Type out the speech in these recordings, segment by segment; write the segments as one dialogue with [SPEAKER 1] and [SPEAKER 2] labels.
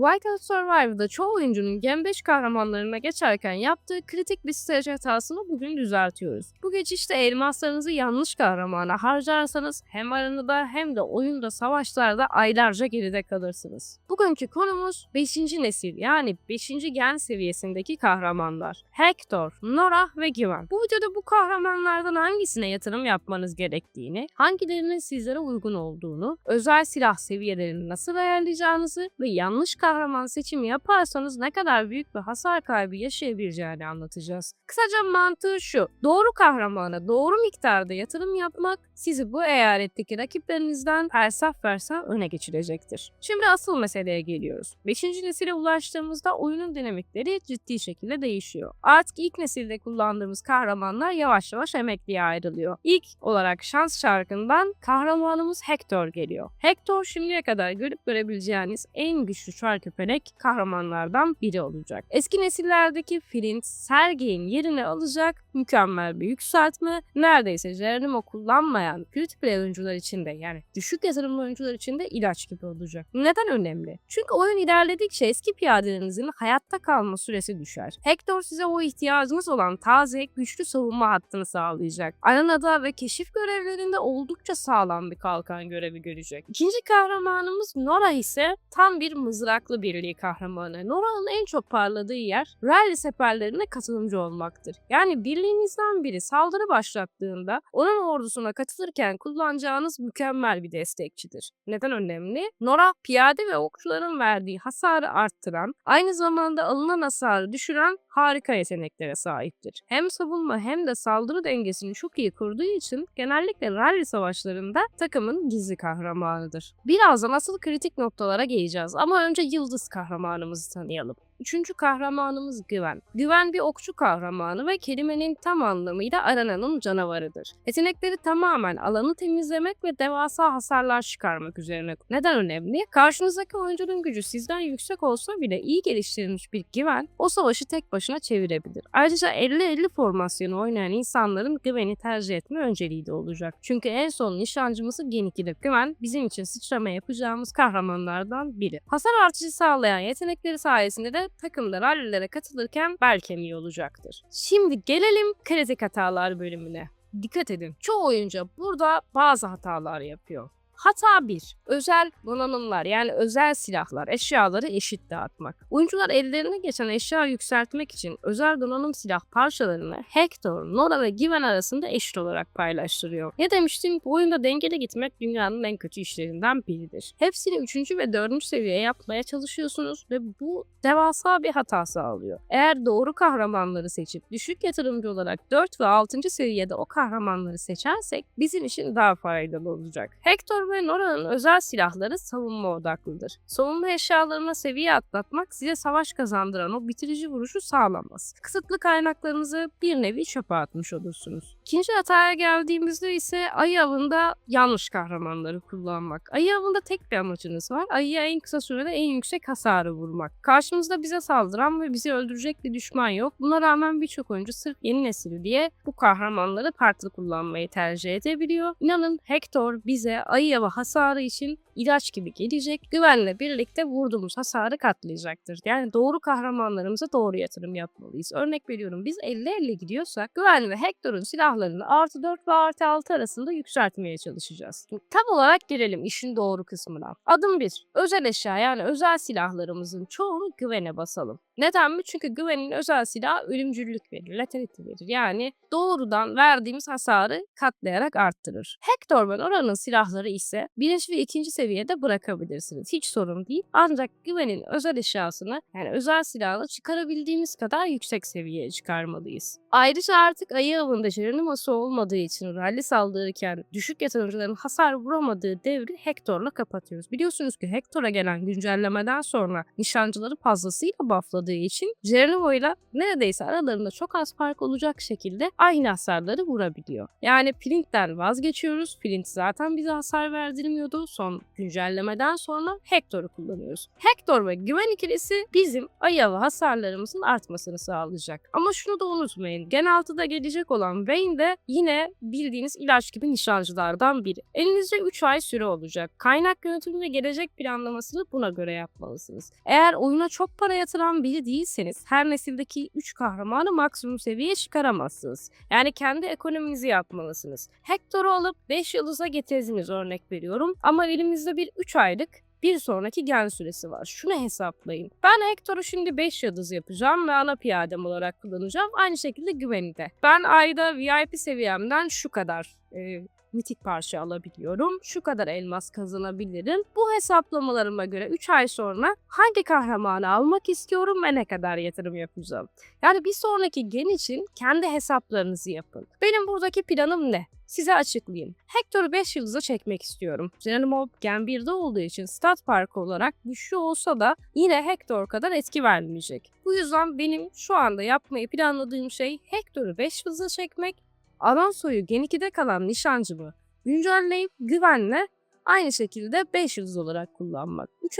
[SPEAKER 1] White Hat Survivor'da çoğu oyuncunun Gen 5 kahramanlarına geçerken yaptığı kritik bir strateji hatasını bugün düzeltiyoruz. Bu geçişte elmaslarınızı yanlış kahramana harcarsanız hem aranada hem de oyunda savaşlarda aylarca geride kalırsınız. Bugünkü konumuz 5. nesil yani 5. gen seviyesindeki kahramanlar. Hector, Nora ve Gwen. Bu videoda bu kahramanlardan hangisine yatırım yapmanız gerektiğini, hangilerinin sizlere uygun olduğunu, özel silah seviyelerini nasıl ayarlayacağınızı ve yanlış kahraman seçimi yaparsanız ne kadar büyük bir hasar kaybı yaşayabileceğini anlatacağız. Kısaca mantığı şu: doğru kahramana doğru miktarda yatırım yapmak sizi bu eyaletteki rakiplerinizden fersah fersah öne geçirecektir. Şimdi asıl meseleye geliyoruz. 5. nesile ulaştığımızda oyunun dinamikleri ciddi şekilde değişiyor. Artık ilk nesilde kullandığımız kahramanlar yavaş yavaş emekliye ayrılıyor. İlk olarak şans çarkından kahramanımız Hector geliyor. Hector şimdiye kadar görüp görebileceğiniz en güçlü çarkıfelek kahramanlardan biri olacak. Eski nesillerdeki Flint, Sergei'nin yerini alacak mükemmel bir yükseltme, neredeyse Geronimo kullanmayan crit play oyuncular için de yani düşük yatırımlı oyuncular için de ilaç gibi olacak. Neden önemli? Çünkü oyun ilerledikçe eski piyadelerinizin hayatta kalma süresi düşer. Hector size o ihtiyacınız olan taze, güçlü savunma hattını sağlayacak. Arenada ve keşif görevlerinde oldukça sağlam bir kalkan görevi görecek. İkinci kahramanımız Nora ise tam bir mızraklı birliği kahramanı. Nora'nın en çok parladığı yer rally seferlerine katılımcı olmaktır. Yani birliğinizden biri saldırı başlattığında onun ordusuna katılırken kullanacağınız mükemmel bir destekçidir. Neden önemli? Nora piyade ve okçuların verdiği hasarı arttıran, aynı zamanda alınan hasarı düşüren harika yeteneklere sahiptir. Hem savunma hem de saldırı dengesini çok iyi kurduğu için genellikle rally savaşlarında takımın gizli kahramanıdır. Birazdan asıl kritik noktalara geleceğiz ama önce yıldız kahramanımızı tanıyalım. Üçüncü kahramanımız Gwen. Gwen bir okçu kahramanı ve kelimenin tam anlamıyla arenanın canavarıdır. Yetenekleri tamamen alanı temizlemek ve devasa hasarlar çıkarmak üzerine. Neden önemli? Karşınızdaki oyuncunun gücü sizden yüksek olsa bile iyi geliştirilmiş bir Gwen o savaşı tek başına çevirebilir. Ayrıca 50-50 formasyonu oynayan insanların Gwen'i tercih etme önceliği de olacak. Çünkü en son nişancımızı Gen 2'de Gwen bizim için sıçrama yapacağımız kahramanlardan biri. Hasar artışı sağlayan yetenekleri sayesinde de takımda rallilere katılırken bel kemiği olacaktır. Şimdi gelelim kritik hatalar bölümüne. Dikkat edin. Çoğu oyuncu burada bazı hatalar yapıyor. Hata 1. Özel donanımlar yani özel silahlar, eşyaları eşit dağıtmak. Oyuncular ellerine geçen eşya yükseltmek için özel donanım silah parçalarını Hector, Nora ve Gwen arasında eşit olarak paylaştırıyor. Ne demiştim? Bu oyunda dengeli gitmek dünyanın en kötü işlerinden biridir. Hepsini 3. ve 4. seviyeye yapmaya çalışıyorsunuz ve bu devasa bir hata sağlıyor. Eğer doğru kahramanları seçip düşük yatırımcı olarak 4 ve 6. seviyede o kahramanları seçersek bizim için daha faydalı olacak. Hector ve Nora'nın özel silahları savunma odaklıdır. Savunma eşyalarına seviye atlatmak size savaş kazandıran o bitirici vuruşu sağlamaz. Kısıtlı kaynaklarınızı bir nevi çöpe atmış olursunuz. İkinci hataya geldiğimizde ise ayı avında yanlış kahramanları kullanmak. Ayı avında tek bir amacınız var. Ayıya en kısa sürede en yüksek hasarı vurmak. Karşımızda bize saldıran ve bizi öldürecek bir düşman yok. Buna rağmen birçok oyuncu sırf yeni nesil diye bu kahramanları farklı kullanmayı tercih edebiliyor. İnanın Hector bize ayı ve hasarı için ilaç gibi gelecek. Güvenle birlikte vurduğumuz hasarı katlayacaktır. Yani doğru kahramanlarımıza doğru yatırım yapmalıyız. Örnek veriyorum, biz 50-50 gidiyorsak Güven ve Hector'un silahlarını artı 4 ve artı 6 arasında yükseltmeye çalışacağız. Tam olarak gelelim işin doğru kısmına. Adım 1. Özel eşya yani özel silahlarımızın çoğunu Güven'e basalım. Neden mi? Çünkü Güven'in özel silahı ölümcüllük verir, letality verir. Yani doğrudan verdiğimiz hasarı katlayarak arttırır. Hector ve Nora'nın silahları ise 1. ve 2. seviyede bırakabilirsiniz. Hiç sorun değil. Ancak Güven'in özel eşyasını yani özel silahını çıkarabildiğimiz kadar yüksek seviyeye çıkarmalıyız. Ayrıca artık ayı avında Geronimo'su olmadığı için rally saldırırken düşük yatırımcıların hasar vuramadığı devri Hector'la kapatıyoruz. Biliyorsunuz ki Hector'a gelen güncellemeden sonra nişancıları fazlasıyla buffladığı için Geronimo'yla neredeyse aralarında çok az fark olacak şekilde aynı hasarları vurabiliyor. Yani Flint'ten vazgeçiyoruz. Flint zaten bize hasar verdirmiyordu. Son Güncellemeden sonra Hector'u kullanıyoruz. Hector ve güven ikilisi bizim Aya ve hasarlarımızın artmasını sağlayacak. Ama şunu da unutmayın. Gen 6'da gelecek olan Vayne de yine bildiğiniz ilaç gibi nişancılardan biri. Elinizde 3 ay süre olacak. Kaynak yönetimi ve gelecek planlamasını buna göre yapmalısınız. Eğer oyuna çok para yatıran biri değilseniz her nesildeki 3 kahramanı maksimum seviyeye çıkaramazsınız. Yani kendi ekonominizi yapmalısınız. Hector'u alıp 5 yıldıza getirdiniz, örnek veriyorum. Ama elimizde bir 3 aylık bir sonraki gen süresi var. Şunu hesaplayın. Ben Hector'u şimdi 5 yıldız yapacağım ve ana piyadem olarak kullanacağım. Aynı şekilde güveni de. Ben ayda VIP seviyemden şu kadar mitik parça alabiliyorum. Şu kadar elmas kazanabilirim. Bu hesaplamalarıma göre 3 ay sonra hangi kahramanı almak istiyorum ve ne kadar yatırım yapacağım. Yani bir sonraki gen için kendi hesaplarınızı yapın. Benim buradaki planım ne? Size açıklayayım. Hector'u 5 yıldıza çekmek istiyorum. Geronimo Gen 1'de olduğu için stat farkı olarak güçlü olsa da yine Hector kadar etki vermeyecek. Bu yüzden benim şu anda yapmayı planladığım şey Hector'u 5 yıldıza çekmek, Alonso'yu Gen 2'de kalan nişancımı güncelleyip güvenle aynı şekilde 5 yıldız olarak kullanmak. 3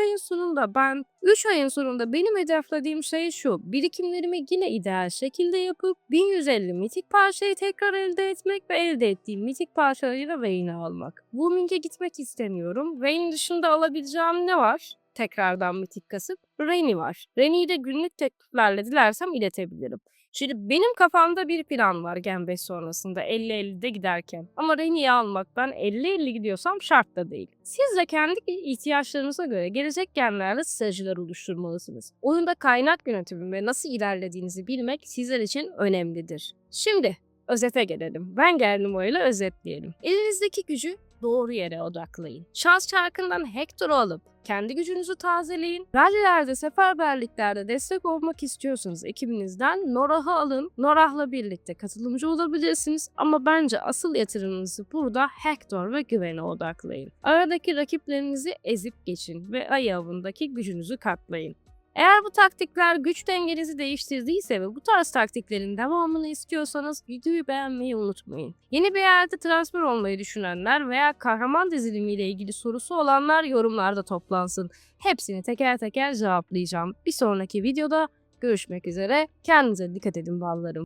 [SPEAKER 1] ayın sonunda benim hedeflediğim şey şu: birikimlerimi yine ideal şekilde yapıp 1150 mitik parçayı tekrar elde etmek ve elde ettiğim mitik parçalarıyla Vayne'i almak. Booming'e gitmek istemiyorum. Vayne dışında alabileceğim ne var? Tekrardan mitik kasıp Rennie var. Rennie'yi de günlük tekliflerle dilersem iletebilirim. Şimdi benim kafamda bir plan var Gen 5 sonrasında 50-50'de giderken. Ama Rennie'yi almaktan 50-50 gidiyorsam şart da değil. Siz de kendi ihtiyaçlarınıza göre gelecek genlerle stratejiler oluşturmalısınız. Oyunda kaynak yönetimi ve nasıl ilerlediğinizi bilmek sizler için önemlidir. Şimdi özete gelelim. Ben Geronimo ile özetleyelim. Elinizdeki gücü doğru yere odaklayın. Şans çarkından Hector'u alıp kendi gücünüzü tazeleyin. Rallilerde, seferberliklerde destek olmak istiyorsanız ekibinizden Norah'ı alın. Norah'la birlikte katılımcı olabilirsiniz. Ama bence asıl yatırımınızı burada Hector ve güvene odaklayın. Aradaki rakiplerinizi ezip geçin ve ay avındaki gücünüzü katlayın. Eğer bu taktikler güç dengenizi değiştirdiyse ve bu tarz taktiklerin devamını istiyorsanız videoyu beğenmeyi unutmayın. Yeni bir yerde transfer olmayı düşünenler veya kahraman dizilimiyle ilgili sorusu olanlar yorumlarda toplansın. Hepsini teker teker cevaplayacağım. Bir sonraki videoda görüşmek üzere. Kendinize dikkat edin ballarım.